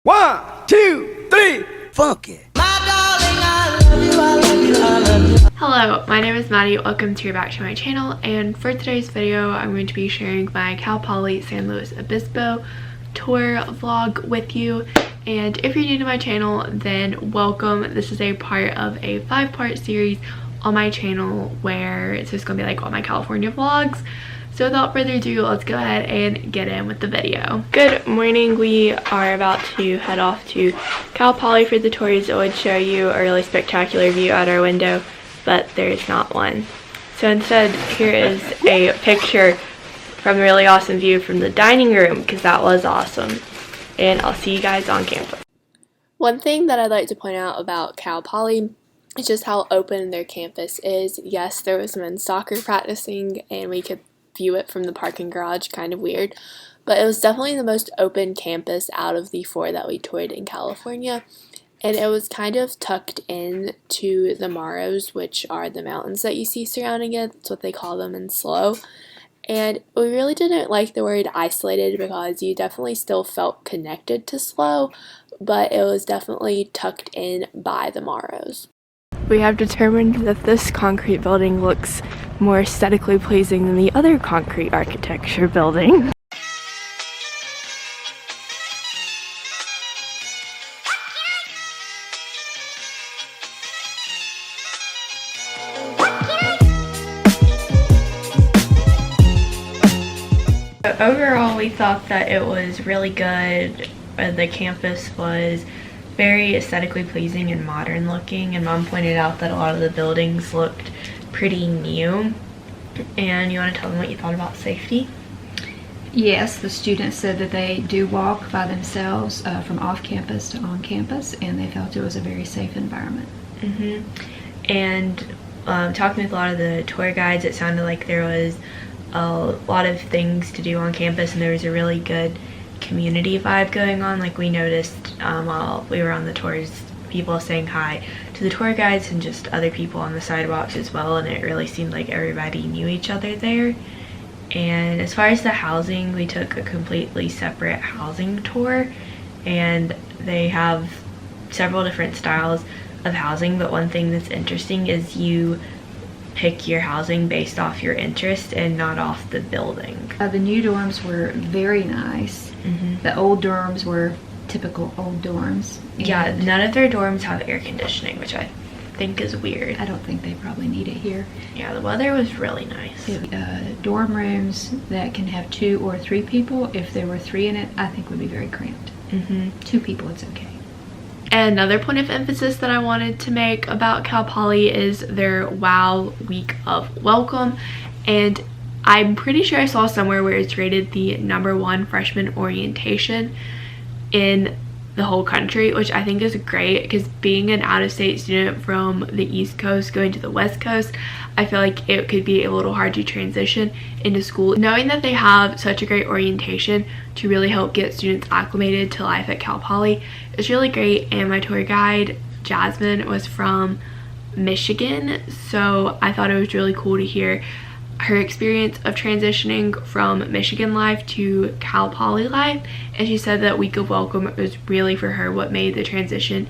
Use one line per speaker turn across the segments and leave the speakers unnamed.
1, 2, 3, funk it.
Hello, my name is Maddie. Welcome back to my channel, and for today's video I'm going to be sharing my Cal Poly San Luis Obispo tour vlog with you. And if you're new to my channel, then welcome. This is a part of a 5-part series on my channel where it's just gonna be like all my California vlogs. So without further ado, let's go ahead and get in with the video. Good morning. We are about to head off to Cal Poly for the tours. It would show you a really spectacular view out our window, but there is not one. So instead, here is a picture from the really awesome view from the dining room, because that was awesome. And I'll see you guys on campus. One thing that I'd like to point out about Cal Poly is just how open their campus is. Yes, there was men's soccer practicing and we could view it from the parking garage, kind of weird, but it was definitely the most open campus out of the 4 that we toured in California. And it was kind of tucked in to the Morros, which are the mountains that you see surrounding it. That's what they call them in SLO. And we really didn't like the word isolated because you definitely still felt connected to SLO, but it was definitely tucked in by the Morros. We have determined that this concrete building looks more aesthetically pleasing than the other concrete architecture building. Overall, we thought that it was really good. The campus was very aesthetically pleasing and modern looking, and Mom pointed out that a lot of the buildings looked pretty new. And you want to tell them what you thought about safety?
Yes, the students said that they do walk by themselves from off campus to on campus, and they felt it was a very safe environment.
And talking with a lot of the tour guides, it sounded like there was a lot of things to do on campus, and there was a really good community vibe going on. Like, we noticed while we were on the tours, people saying hi to the tour guides and just other people on the sidewalks as well, and it really seemed like everybody knew each other there. And as far as the housing, we took a completely separate housing tour, and they have several different styles of housing, but one thing that's interesting is you pick your housing based off your interest and not off the building.
The new dorms were very nice. The old dorms were typical old dorms.
Yeah, none of their dorms have air conditioning, which I think is weird.
I don't think they probably need it here.
Yeah, the weather was really nice.
Dorm rooms that can have 2 or 3 people, if there were 3 in it, I think would be very cramped. 2 people, it's okay.
And another point of emphasis that I wanted to make about Cal Poly is their WOW Week of Welcome. And I'm pretty sure I saw somewhere where it's rated the #1 freshman orientation in the whole country, which I think is great, because being an out-of-state student from the East Coast going to the West Coast, I feel like it could be a little hard to transition into school. Knowing that they have such a great orientation to really help get students acclimated to life at Cal Poly is really great. And my tour guide, Jasmine, was from Michigan, so I thought it was really cool to hear her experience of transitioning from Michigan life to Cal Poly life. And she said that Week of Welcome was really for her what made the transition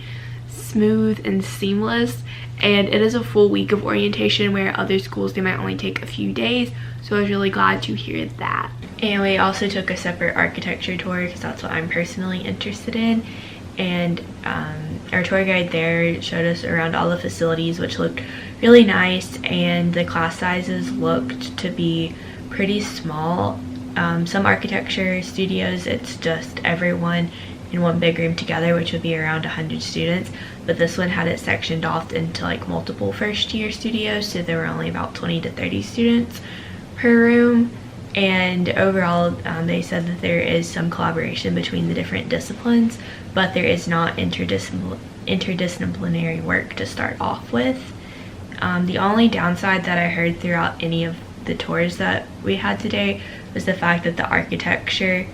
smooth and seamless. And it is a full week of orientation, where other schools, they might only take a few days. So I was really glad to hear that. And we also took a separate architecture tour, because that's what I'm personally interested in. And our tour guide there showed us around all the facilities, which looked really nice, and the class sizes looked to be pretty small. Some architecture studios, it's just everyone in one big room together, which would be around 100 students, but this one had it sectioned off into like multiple first-year studios, so there were only about 20 to 30 students per room. And overall, they said that there is some collaboration between the different disciplines, but there is not interdisciplinary work to start off with. The only downside that I heard throughout any of the tours that we had today was the fact that the architecture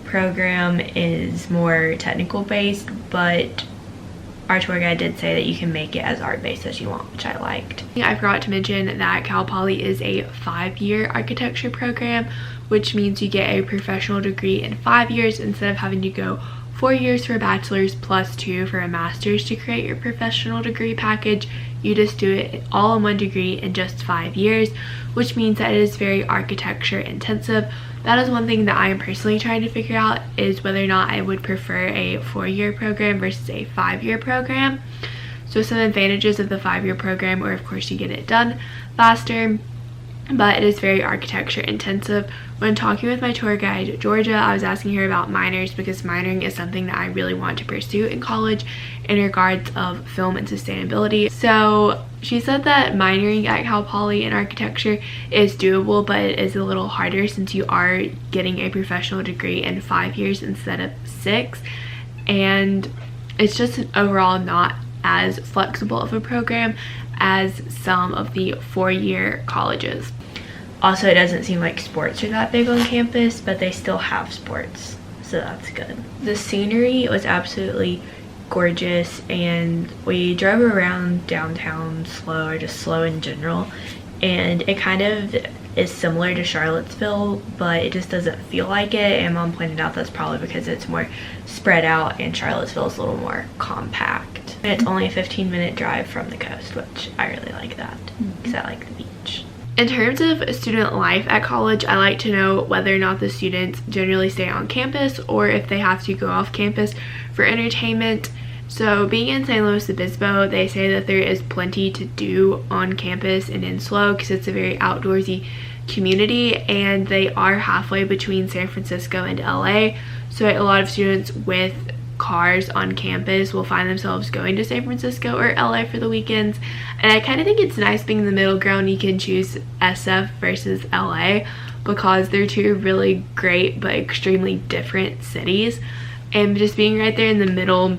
program is more technical based, but our tour guide did say that you can make it as art-based as you want, which I liked. I forgot to mention that Cal Poly is a 5-year architecture program, which means you get a professional degree in 5 years instead of having to go 4 years for a bachelor's plus 2 for a master's to create your professional degree package. You just do it all in one degree in just 5 years, which means that it is very architecture intensive. That is one thing that I am personally trying to figure out, is whether or not I would prefer a 4-year program versus a 5-year program. So some advantages of the 5-year program are, of course, you get it done faster, but it is very architecture intensive. When talking with my tour guide, Georgia, I was asking her about minors, because minoring is something that I really want to pursue in college in regards of film and sustainability. So she said that minoring at Cal Poly in architecture is doable, but it is a little harder since you are getting a professional degree in 5 years instead of 6. And it's just overall not as flexible of a program as some of the 4-year colleges. Also, it doesn't seem like sports are that big on campus, but they still have sports, so that's good. The scenery was absolutely gorgeous, and we drove around downtown slow, or just slow in general, and it kind of is similar to Charlottesville, but it just doesn't feel like it. And Mom pointed out that's probably because it's more spread out and Charlottesville is a little more compact. And it's only a 15-minute drive from the coast, which I really like that because I like the beach. In terms of student life at college, I like to know whether or not the students generally stay on campus or if they have to go off campus for entertainment. So being in St. Louis Obispo, they say that there is plenty to do on campus and in SLO because it's a very outdoorsy community, and they are halfway between San Francisco and LA. So a lot of students with cars on campus will find themselves going to San Francisco or LA for the weekends. And I kind of think it's nice being the middle ground. You can choose SF versus LA because they're two really great but extremely different cities. And just being right there in the middle,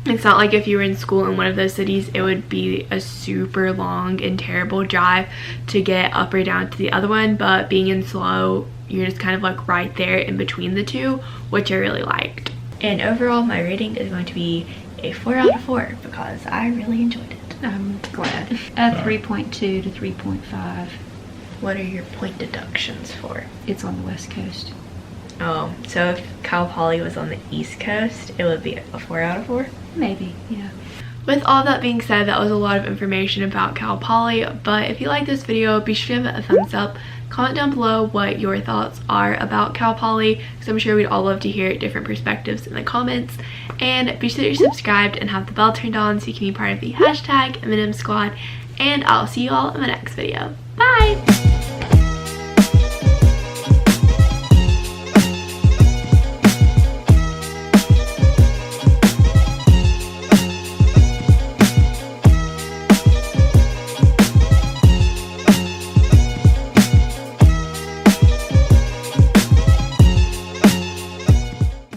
it's not like if you were in school in one of those cities, it would be a super long and terrible drive to get up or down to the other one. But being in SLO, you're just kind of like right there in between the two, which I really liked. And overall, my rating is going to be a 4 out of 4 because I really enjoyed it.
I'm glad. A 3.2 to 3.5.
What are your point deductions for?
It's on the West Coast.
Oh, so if Cal Poly was on the East Coast, it would be a 4 out of 4?
Maybe, yeah.
With all that being said, that was a lot of information about Cal Poly, but if you like this video, be sure to give it a thumbs up. Comment down below what your thoughts are about Cal Poly, because I'm sure we'd all love to hear different perspectives in the comments. And be sure that you're subscribed and have the bell turned on so you can be part of the hashtag M&M Squad. And I'll see you all in the next video. Bye!